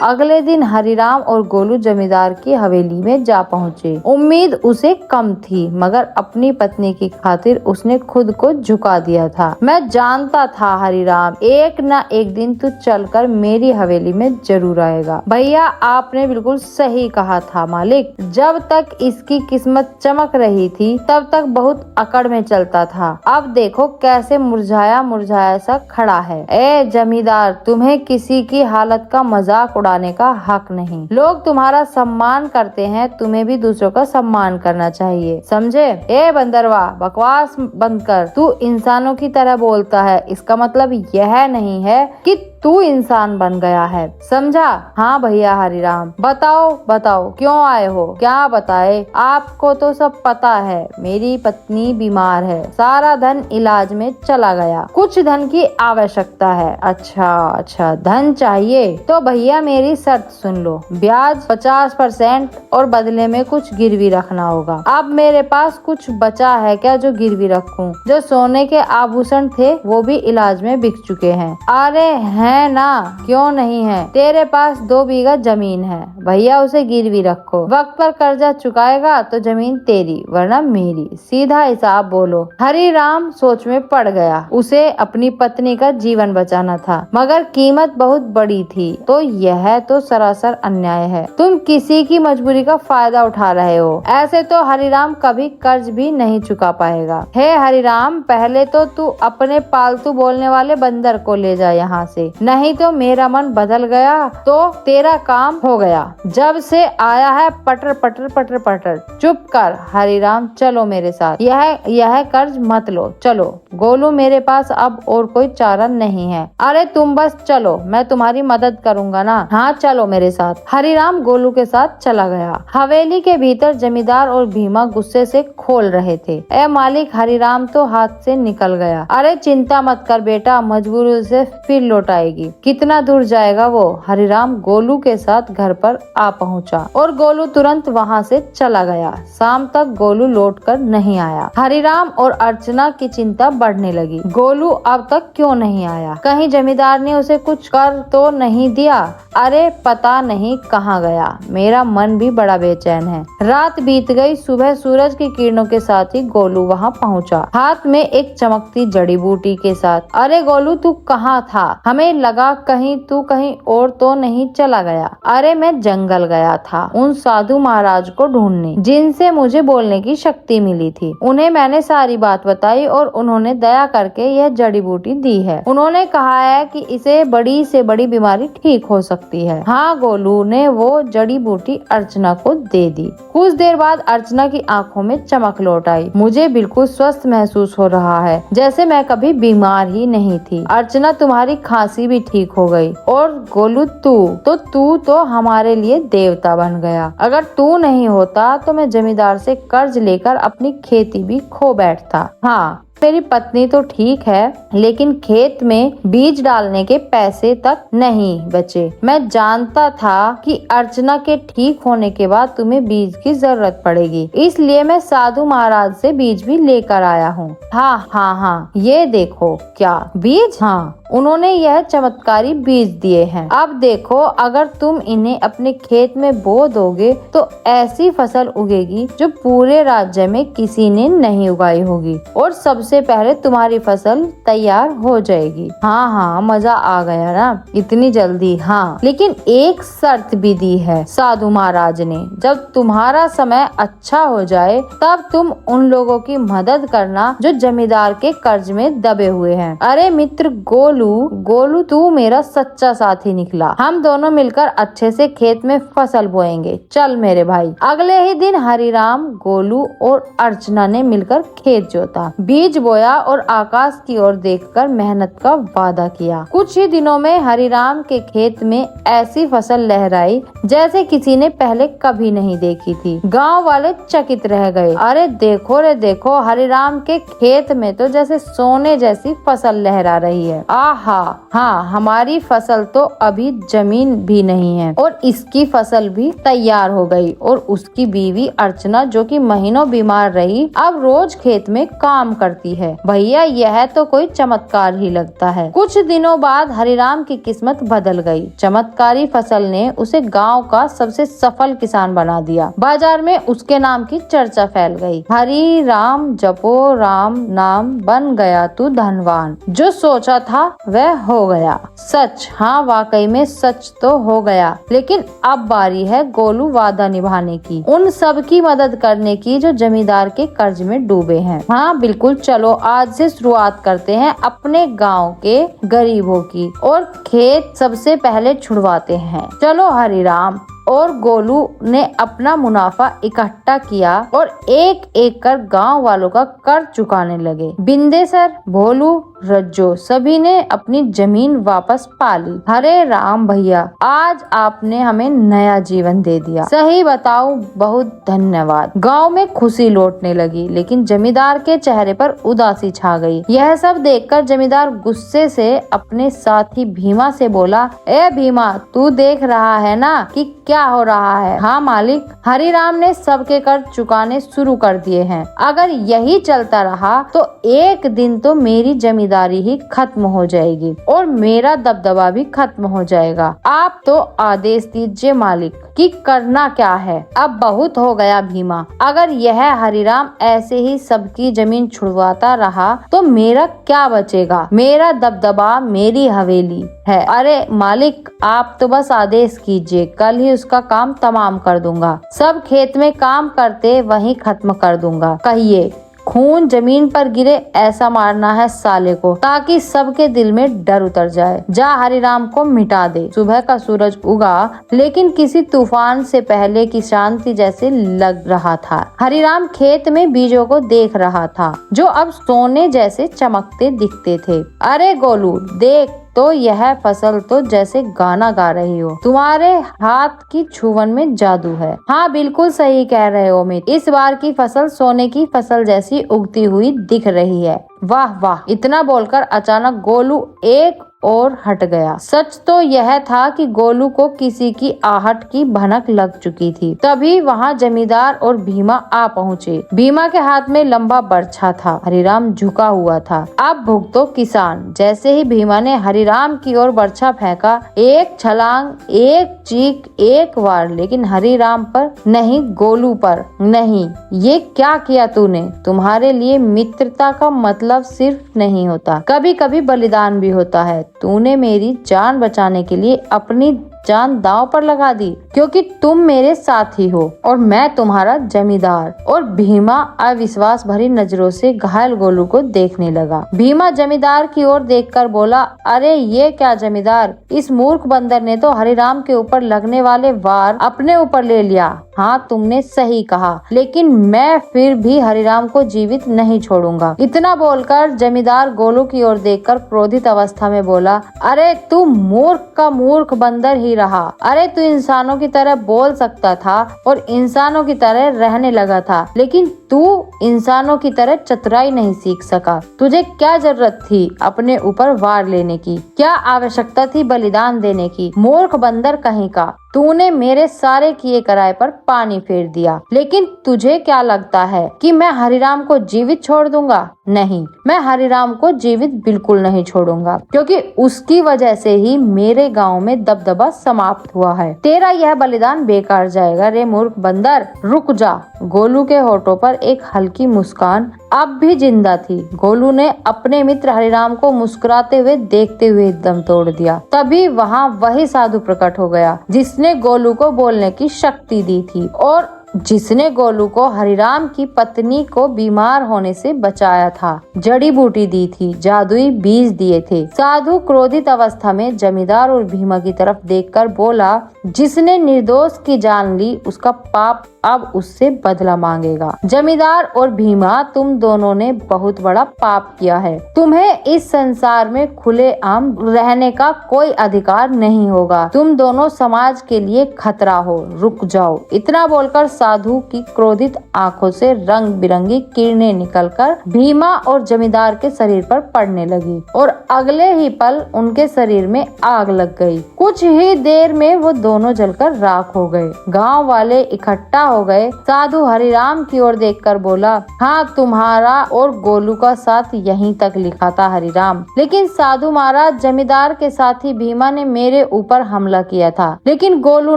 अगले दिन हरिराम और गोलू जमींदार की हवेली में जा पहुँचे। उम्मीद उसे कम थी, मगर अपनी पत्नी की खातिर उसने खुद को झुका दिया था। मैं जानता था हरिराम, एक न एक दिन तू चलकर मेरी हवेली में जरूर आएगा। भैया आपने बिल्कुल सही कहा था मालिक। जब तक इसकी किस्मत चमक रही थी तब तक बहुत अकड़ में चलता था। अब देखो कैसे मुरझाया मुरझाया सा खड़ा है। ए जमींदार, तुम्हें किसी की हालत का मजाक उड़ाने का हक नहीं। लोग तुम्हारा सम्मान करते हैं, तुम्हें भी दूसरों का सम्मान करना चाहिए, समझे? ए बंदरवा, बकवास बंद कर। तू इंसानों की तरह बोलता है, इसका मतलब यह नहीं है कि तू इंसान बन गया है, समझा? हाँ भैया हरिराम, बताओ बताओ क्यों आए हो? क्या बताए? आपको तो सब पता है, मेरी पत्नी बीमार है, सारा धन इलाज में चला गया, कुछ धन की आवश्यकता है। अच्छा, धन चाहिए तो भैया मेरी शर्त सुन लो। ब्याज 50% और बदले में कुछ गिरवी रखना होगा। अब मेरे पास कुछ बचा है क्या जो गिरवी रखूं? जो सोने के आभूषण थे वो भी इलाज में बिक चुके हैं। अरे है ना, क्यों नहीं है? तेरे पास 2 बीघा जमीन है, भैया उसे गिरवी रखो। वक्त पर कर्जा चुकाएगा तो जमीन तेरी वरना मेरी, सीधा हिसाब बोलो। हरिराम सोच में पड़ गया। उसे अपनी पत्नी का जीवन बचाना था, मगर कीमत बहुत बड़ी थी। तो यह तो सरासर अन्याय है। तुम किसी की मजबूरी का फायदा उठा रहे हो। ऐसे तो हरिराम कभी कर्ज भी नहीं चुका पाएगा। हे हरिराम, पहले तो तू अपने पालतू बोलने वाले बंदर को ले जा यहाँ से, नहीं तो मेरा मन बदल गया तो तेरा काम हो गया। जब से आया है पटर पटर पटर पटर। चुप कर हरिराम, चलो मेरे साथ। यह कर्ज मत लो, चलो। गोलू, मेरे पास अब और कोई चारा नहीं है। अरे तुम बस चलो, मैं तुम्हारी मदद करूंगा ना। हाँ चलो मेरे साथ। हरिराम गोलू के साथ चला गया। हवेली के भीतर जमींदार और भीमा गुस्से से खोल रहे थे। ए मालिक, हरिराम तो हाथ से निकल गया। अरे चिंता मत कर बेटा, मजबूरी से फिर लौट आएगी। कितना दूर जाएगा वो? हरिराम गोलू के साथ घर पर आ पहुंचा और गोलू तुरंत वहां से चला गया। शाम तक गोलू लौटकर नहीं आया। हरिराम और अर्चना की चिंता बढ़ने लगी। गोलू अब तक क्यों नहीं आया? कहीं जमींदार ने उसे कुछ कर तो नहीं दिया? अरे पता नहीं कहाँ गया। मेरा मन भी बड़ा बेचैन है। रात बीत गई। सुबह सूरज की किरणों के साथ ही गोलू वहाँ पहुँचा, हाथ में एक चमकती जड़ी बूटी के साथ। अरे गोलू, तू कहाँ था? हमें लगा कहीं तू कहीं और तो नहीं चला गया। अरे मैं जंगल गया था उन साधु महाराज को ढूंढने जिनसे मुझे बोलने की शक्ति मिली थी। उन्हें मैंने सारी बात बताई और उन्होंने दया करके यह जड़ी बूटी दी है। उन्होंने कहा है कि इसे बड़ी से बड़ी बीमारी ठीक हो सकती है। हाँ, गोलू ने वो जड़ी बूटी अर्चना को दे दी। कुछ देर बाद अर्चना की आंखों में चमक लौट आई। मुझे बिल्कुल स्वस्थ महसूस हो रहा है, जैसे मैं कभी बीमार ही नहीं थी। अर्चना, तुम्हारी खांसी भी ठीक हो गई। और गोलू, तू तो हमारे लिए देवता बन गया। अगर तू नहीं होता तो मैं जमींदार से कर्ज लेकर अपनी खेती भी खो बैठता। हाँ, मेरी पत्नी तो ठीक है, लेकिन खेत में बीज डालने के पैसे तक नहीं बचे। मैं जानता था कि अर्चना के ठीक होने के बाद तुम्हें बीज की जरूरत पड़ेगी, इसलिए मैं साधु महाराज से बीज भी लेकर आया हूँ। हाँ, ये देखो। क्या बीज? हाँ, उन्होंने यह चमत्कारी बीज दिए हैं। अब देखो, अगर तुम इन्हें अपने खेत में बो दोगे तो ऐसी फसल उगेगी जो पूरे राज्य में किसी ने नहीं उगाई होगी, और सबसे पहले तुम्हारी फसल तैयार हो जाएगी। हाँ, मजा आ गया ना इतनी जल्दी। हाँ, लेकिन एक शर्त भी दी है साधु महाराज ने। जब तुम्हारा समय अच्छा हो जाए तब तुम उन लोगों की मदद करना जो जमींदार के कर्ज में दबे हुए हैं। अरे मित्र गोलू, तू मेरा सच्चा साथी निकला। हम दोनों मिलकर अच्छे से खेत में फसल बोएंगे। चल मेरे भाई। अगले ही दिन हरिराम, गोलू और अर्चना ने मिलकर खेत जोता, बीज बोया और आकाश की ओर देखकर मेहनत का वादा किया। कुछ ही दिनों में हरिराम के खेत में ऐसी फसल लहराई जैसे किसी ने पहले कभी नहीं देखी थी। गांव वाले चकित रह गए। अरे देखो रे देखो, हरिराम के खेत में तो जैसे सोने जैसी फसल लहरा रही है। आहा, हाँ, हमारी फसल तो अभी जमीन भी नहीं है और इसकी फसल भी तैयार हो गई और उसकी बीवी अर्चना जो कि महीनों बीमार रही अब रोज खेत में काम करती है। भैया यह तो कोई चमत्कार ही लगता है। कुछ दिनों बाद हरिराम की किस्मत बदल गई। चमत्कारी फसल ने उसे गांव का सबसे सफल किसान बना दिया। बाजार में उसके नाम की चर्चा फैल गई। हरि राम जपो राम नाम बन गया तू धनवान। जो सोचा था वह हो गया। सच, हाँ वाकई में सच तो हो गया। लेकिन अब बारी है गोलू वादा निभाने की, उन सब की मदद करने की जो जमींदार के कर्ज में डूबे हैं। हाँ बिल्कुल, चलो आज से शुरुआत करते हैं अपने गांव के गरीबों की और खेत सबसे पहले छुड़वाते हैं। चलो हरिराम और गोलू ने अपना मुनाफा इकट्ठा किया और एक एक कर गांव वालों का कर्ज चुकाने लगे। बिंदेसर, भोलू, रज्जो सभी ने अपनी जमीन वापस पा ली। हरे राम भैया, आज आपने हमें नया जीवन दे दिया। सही बताओ, बहुत धन्यवाद। गांव में खुशी लौटने लगी, लेकिन जमींदार के चेहरे पर उदासी छा गई। यह सब देखकर जमींदार गुस्से से अपने साथी भीमा से बोला, ए भीमा, तू देख रहा है ना कि क्या हो रहा है? हाँ मालिक, हरिराम ने सबके कर्ज चुकाने शुरू कर दिए हैं। अगर यही चलता रहा तो एक दिन तो मेरी जमींदारी ही खत्म हो जाएगी और मेरा दबदबा भी खत्म हो जाएगा। आप तो आदेश दीजिए मालिक कि करना क्या है। अब बहुत हो गया भीमा, अगर यह हरिराम ऐसे ही सबकी जमीन छुड़वाता रहा तो मेरा क्या बचेगा? मेरा दबदबा मेरी हवेली है। अरे मालिक, आप तो बस आदेश कीजिए, कल ही उसका काम तमाम कर दूंगा। सब खेत में काम करते वहीं खत्म कर दूंगा। कहिए, खून जमीन पर गिरे ऐसा मारना है साले को, ताकि सबके दिल में डर उतर जाए। जा हरिराम को मिटा दे। सुबह का सूरज उगा, लेकिन किसी तूफान से पहले की शांति जैसे लग रहा था। हरिराम खेत में बीजों को देख रहा था जो अब सोने जैसे चमकते दिखते थे। अरे गोलू, देख तो यह फसल तो जैसे गाना गा रही हो। तुम्हारे हाथ की छुवन में जादू है। हाँ बिल्कुल सही कह रहे हो अमित, इस बार की फसल सोने की फसल जैसी उगती हुई दिख रही है। वाह वाह। इतना बोलकर अचानक गोलू एक और हट गया। सच तो यह था कि गोलू को किसी की आहट की भनक लग चुकी थी। तभी वहाँ जमींदार और भीमा आ पहुँचे। भीमा के हाथ में लंबा बर्छा था। हरिराम झुका हुआ था। अब भुगतो किसान। जैसे ही भीमा ने हरिराम की ओर बर्छा फेंका, एक छलांग, एक चीख, एक वार, लेकिन हरिराम पर नहीं, गोलू पर नहीं। ये क्या किया तूने? तुम्हारे लिए मित्रता का मतलब सिर्फ नहीं होता, कभी कभी बलिदान भी होता है। तूने मेरी जान बचाने के लिए अपनी जान दांव पर लगा दी, क्योंकि तुम मेरे साथी हो और मैं तुम्हारा जमींदार। और भीमा अविश्वास भरी नजरों से घायल गोलू को देखने लगा। भीमा जमींदार की ओर देखकर बोला, अरे ये क्या जमींदार, इस मूर्ख बंदर ने तो हरिराम के ऊपर लगने वाले वार अपने ऊपर ले लिया। हाँ तुमने सही कहा, लेकिन मैं फिर भी हरिराम को जीवित नहीं छोड़ूंगा। इतना बोलकर जमींदार गोलू की ओर देखकर क्रोधित अवस्था में बोला, अरे तू मूर्ख का मूर्ख बंदर ही रहा। अरे तू इंसानों की तरह बोल सकता था और इंसानों की तरह रहने लगा था, लेकिन तू इंसानों की तरह चतुराई नहीं सीख सका। तुझे क्या जरूरत थी अपने ऊपर वार लेने की? क्या आवश्यकता थी बलिदान देने की? मूर्ख बंदर कहीं का, तूने मेरे सारे किए कराए पर पानी फेर दिया। लेकिन तुझे क्या लगता है कि मैं हरिराम को जीवित छोड़ दूंगा? नहीं, मैं हरिराम को जीवित बिल्कुल नहीं छोड़ूंगा, क्योंकि उसकी वजह से ही मेरे गांव में दबदबा समाप्त हुआ है। तेरा यह बलिदान बेकार जाएगा रे मूर्ख बंदर। रुक जा। गोलू के होठों पर एक हल्की मुस्कान अब भी जिंदा थी। गोलू ने अपने मित्र हरिराम को मुस्कुराते हुए देखते हुए दम तोड़ दिया। तभी वहाँ वही साधु प्रकट हो गया जिसने गोलू को बोलने की शक्ति दी थी और जिसने गोलू को हरिराम की पत्नी को बीमार होने से बचाया था, जड़ी बूटी दी थी, जादुई बीज दिए थे। साधु क्रोधित अवस्था में जमींदार और भीमा की तरफ देखकर बोला, जिसने निर्दोष की जान ली उसका पाप अब उससे बदला मांगेगा। जमींदार और भीमा, तुम दोनों ने बहुत बड़ा पाप किया है। तुम्हें इस संसार में खुलेआम रहने का कोई अधिकार नहीं होगा। तुम दोनों समाज के लिए खतरा हो। रुक जाओ। इतना बोलकर साधु की क्रोधित आंखों से रंग बिरंगी किरणें निकलकर भीमा और जमींदार के शरीर पर पड़ने लगी और अगले ही पल उनके शरीर में आग लग गई। कुछ ही देर में वो दोनों जलकर राख हो गए। गांव वाले इकट्ठा हो गए। साधु हरिराम की ओर देखकर बोला, हाँ, तुम्हारा और गोलू का साथ यहीं तक लिखा था हरिराम, लेकिन साधु महाराज, जमींदार के साथी भीमा ने मेरे ऊपर हमला किया था, लेकिन गोलू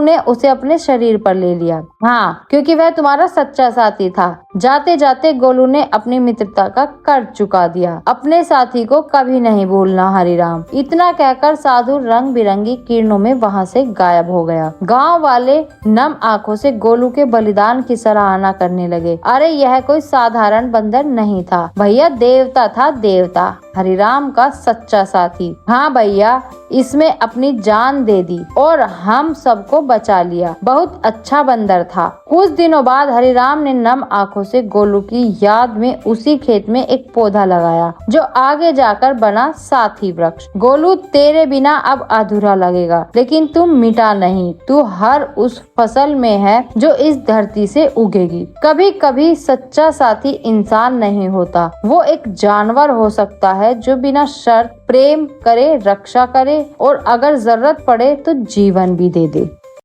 ने उसे अपने शरीर पर ले लिया। हाँ, क्योंकि वह तुम्हारा सच्चा साथी था। जाते जाते गोलू ने अपनी मित्रता का कर्ज चुका दिया। अपने साथी को कभी नहीं भूलना हरिराम। इतना कहकर साधु रंग बिरंगी किरणों में वहाँ से गायब हो गया। गांव वाले नम आंखों से गोलू के बलिदान की सराहना करने लगे। अरे यह कोई साधारण बंदर नहीं था भैया, देवता था, देवता, हरिराम का सच्चा साथी। हाँ भैया, इसमें अपनी जान दे दी और हम सबको बचा लिया। बहुत अच्छा बंदर था। कुछ दिनों बाद हरिराम ने नम आंखों से गोलू की याद में उसी खेत में एक पौधा लगाया जो आगे जाकर बना साथी वृक्ष। गोलू, तेरे बिना अब अधूरा लगेगा, लेकिन तुम मिटा नहीं। तू हर उस फसल में है जो इस धरती से उगेगी। कभी कभी सच्चा साथी इंसान नहीं होता, वो एक जानवर हो सकता है जो बिना शर्त प्रेम करे, रक्षा करे और अगर जरूरत पड़े तो जीवन भी दे दे।